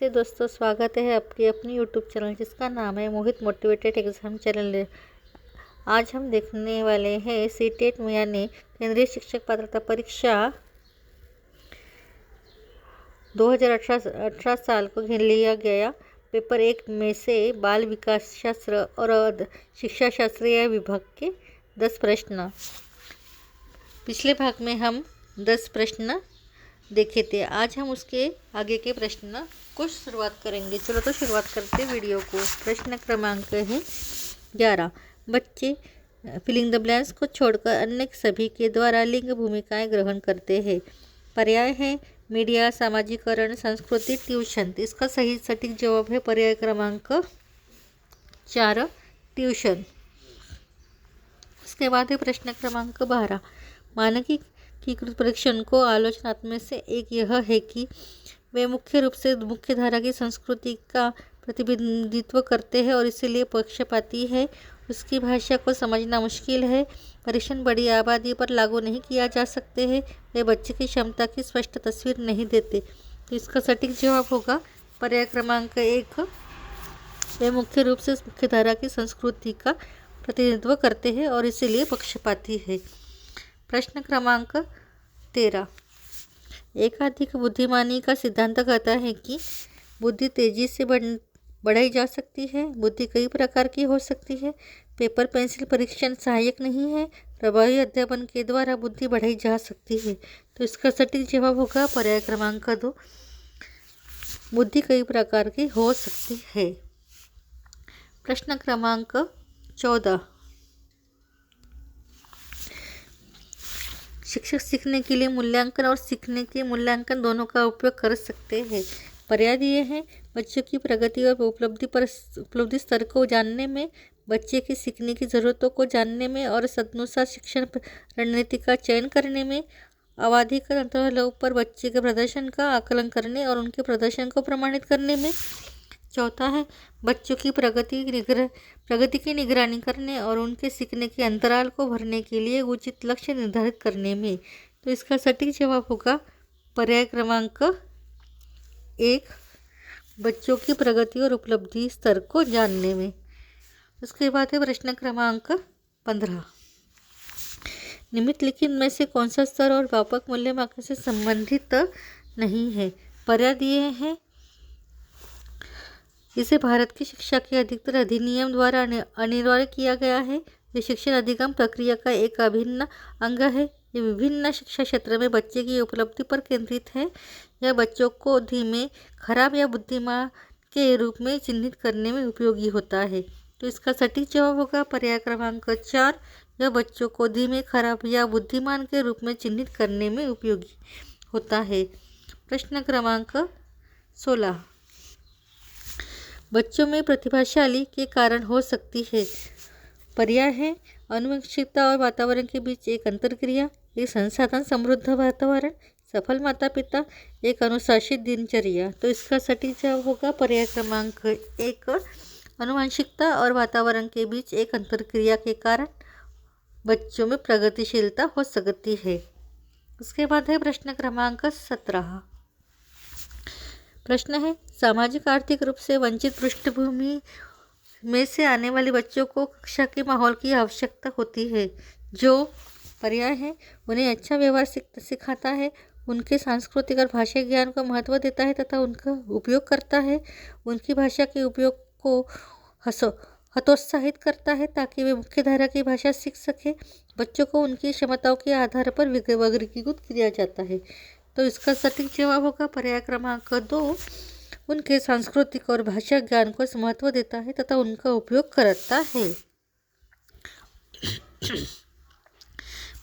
नमस्ते दोस्तों, स्वागत है आपके अपनी यूट्यूब चैनल जिसका नाम है मोहित मोटिवेटेड एग्जाम चैनल। आज हम देखने वाले हैं सीटेट यानी केंद्रीय शिक्षक पात्रता परीक्षा 2018 साल को लिया गया पेपर 1 में से बाल विकास शास्त्र और शिक्षा शास्त्रीय विभाग के 10 प्रश्न। पिछले भाग में हम 10 प्रश्न देखे थे। आज हम उसके आगे के प्रश्न को शुरुआत करेंगे। चलो तो शुरुआत करते वीडियो को। प्रश्न क्रमांक है 11। बच्चे फिलिंग द ब्लैंक्स को छोड़कर अन्य सभी के द्वारा लिंग भूमिकाएं ग्रहण करते हैं। पर्याय है मीडिया, सामाजिकरण, संस्कृति, ट्यूशन। इसका सही सटीक जवाब है पर्याय क्रमांक 4 ट्यूशन। उसके बाद है प्रश्न क्रमांक 12। मानकीकृत परीक्षण को आलोचनात्मक से एक यह है कि वे मुख्य रूप से मुख्यधारा की संस्कृति का प्रतिनिधित्व करते हैं और इसलिए पक्षपाती है। उसकी भाषा को समझना मुश्किल है। परीक्षण बड़ी आबादी पर लागू नहीं किया जा सकते हैं। वे बच्चे की क्षमता की स्पष्ट तस्वीर नहीं देते। तो इसका सटीक जवाब होगा पर्याय क्रमांक 1। वे मुख्य रूप से मुख्यधारा की संस्कृति का प्रतिनिधित्व करते हैं और इसीलिए पक्षपाती है। प्रश्न क्रमांक 13। एकाधिक बुद्धिमानी का सिद्धांत कहता है कि बुद्धि तेजी से बढ़ाई जा सकती है। बुद्धि कई प्रकार की हो सकती है। पेपर पेंसिल परीक्षण सहायक नहीं है। प्रभावी अध्यापन के द्वारा बुद्धि बढ़ाई जा सकती है। तो इसका सटीक जवाब होगा पर्याय क्रमांक 2। बुद्धि कई प्रकार की हो सकती है। प्रश्न क्रमांक 14। शिक्षक सीखने के लिए मूल्यांकन और सीखने के मूल्यांकन दोनों का उपयोग कर सकते हैं। पर्याय दिए हैं बच्चों की प्रगति और उपलब्धि स्तर को जानने में, बच्चे की सीखने की ज़रूरतों को जानने में और तदनुसार शिक्षण रणनीति का चयन करने में, आवधिक अंतरालों पर बच्चे के प्रदर्शन का आकलन करने और उनके प्रदर्शन को प्रमाणित करने में। चौथा है बच्चों की प्रगति की निगरानी करने और उनके सीखने के अंतराल को भरने के लिए उचित लक्ष्य निर्धारित करने में। तो इसका सटीक जवाब होगा पर्याय क्रमांक 1, बच्चों की प्रगति और उपलब्धि स्तर को जानने में। उसके बाद है प्रश्न क्रमांक 15। निम्नलिखित में से कौन सा स्तर और व्यापक मूल्यमापन से संबंधित नहीं है। पर्याय दिए हैं इसे भारत की शिक्षा के अधिकतर अधिनियम द्वारा अनिवार्य किया गया है। ये शिक्षण अधिगम प्रक्रिया का एक अभिन्न अंग है। ये विभिन्न शिक्षा क्षेत्र में बच्चे की उपलब्धि पर केंद्रित है। यह बच्चों को धीमे, खराब या बुद्धिमान के रूप में चिन्हित करने में उपयोगी होता है। तो इसका सटीक जवाब होगा पर्याय क्रमांक 4। यह बच्चों को धीमे, खराब या बुद्धिमान के रूप में चिन्हित करने में उपयोगी होता है। प्रश्न क्रमांक 16। बच्चों में प्रतिभाशाली के कारण हो सकती है। पर्याय है आनुवंशिकता और वातावरण के बीच एक अंतरक्रिया, एक संसाधन समृद्ध वातावरण, सफल माता पिता, एक अनुशासित दिनचर्या। तो इसका सटीक जवाब होगा पर्याय क्रमांक 1। आनुवंशिकता और वातावरण के बीच एक अंतरक्रिया के कारण बच्चों में प्रगतिशीलता हो सकती है। उसके बाद है प्रश्न क्रमांक 17। प्रश्न है सामाजिक आर्थिक रूप से वंचित पृष्ठभूमि में से आने वाले बच्चों को कक्षा के माहौल की आवश्यकता होती है जो पर्याय है उन्हें अच्छा व्यवहार सिखाता है, उनके सांस्कृतिक और भाषाई ज्ञान को महत्व देता है तथा उनका उपयोग करता है, उनकी भाषा के उपयोग को हतोत्साहित करता है ताकि वे मुख्यधारा की भाषा सीख सके। बच्चों को उनकी क्षमताओं के आधार पर वर्गीकृत किया जाता है। तो इसका सटीक जवाब होगा पर्याय क्रमांक 2। उनके सांस्कृतिक और भाषा ज्ञान को महत्व देता है तथा उनका उपयोग करता है।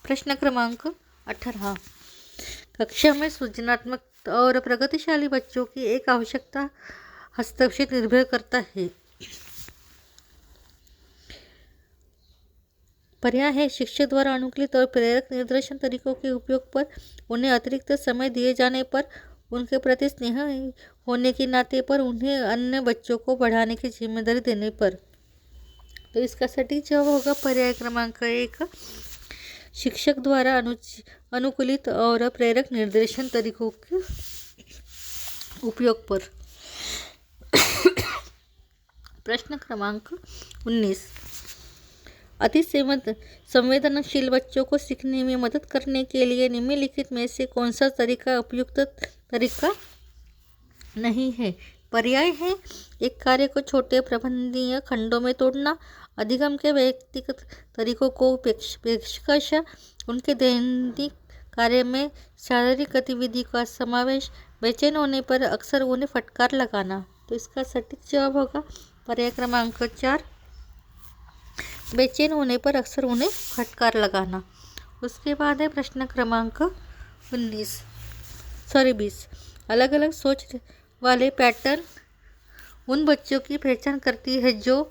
प्रश्न क्रमांक 18। कक्षा में सृजनात्मक और प्रगतिशाली बच्चों की एक आवश्यकता हस्तक्षेप निर्भर करता है। पर्याय है शिक्षक द्वारा अनुकूलित और प्रेरक निर्देशन तरीकों के उपयोग पर, उन्हें अतिरिक्त समय दिए जाने पर, उनके प्रति स्नेह होने के नाते पर, उन्हें अन्य बच्चों को बढ़ाने की जिम्मेदारी देने पर। तो इसका सटीक जवाब होगा पर्याय क्रमांक 1। शिक्षक द्वारा अनुकूलित और प्रेरक निर्देशन तरीकों के उपयोग पर। प्रश्न क्रमांक 19। अति संवेदनशील बच्चों को सीखने में मदद करने के लिए निम्नलिखित में से कौन सा तरीका उपयुक्त तरीका नहीं है? पर्याय है, एक कार्य को छोटे प्रबंधनीय खंडों में तोड़ना, अधिगम के व्यक्तिगत तरीकों को पेशकश, उनके दैनिक कार्य में शारीरिक गतिविधि का समावेश, बेचैन होने पर अक्सर उन्हें फटकार लगाना। तो इसका सटीक जवाब होगा पर्याय क्रमांक 4, बेचैन होने पर अक्सर उन्हें फटकार लगाना। उसके बाद है प्रश्न क्रमांक 20। अलग अलग सोच वाले पैटर्न उन बच्चों की पहचान करती है जो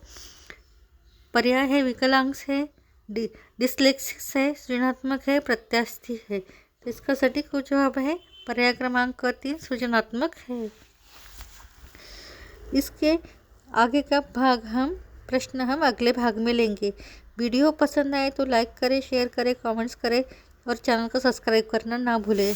पर्याय है, विकलांग है, डिस्लेक्सिक है, सृजनात्मक है, प्रत्यास्थी है। तो इसका सटीक जवाब है पर्याय क्रमांक 3, सृजनात्मक है। इसके आगे का प्रश्न हम अगले भाग में लेंगे। वीडियो पसंद आए तो लाइक करें, शेयर करें, कमेंट्स करें और चैनल को सब्सक्राइब करना ना भूलें।